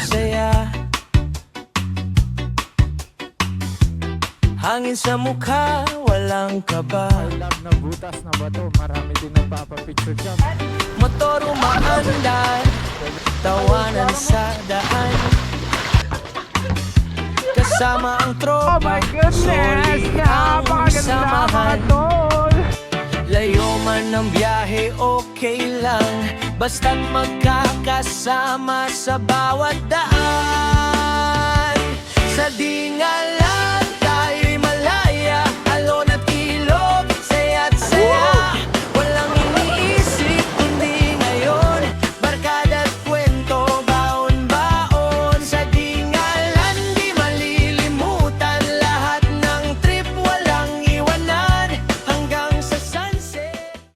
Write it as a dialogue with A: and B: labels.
A: saya. Hangin sa mukha, walang kaba.
B: I love na butas na bato, marami din nagpapapicture dyan.
A: Motor umaandar, tawanan sa daan. Kasama ang tropa,
B: Oh my goodness!
A: solid ang
B: Napakaganda mga
A: samahan.
B: tol!
A: Layo man ng biyahe, okay lang, basta't magkakasama sa bawat daan. Sa dingalan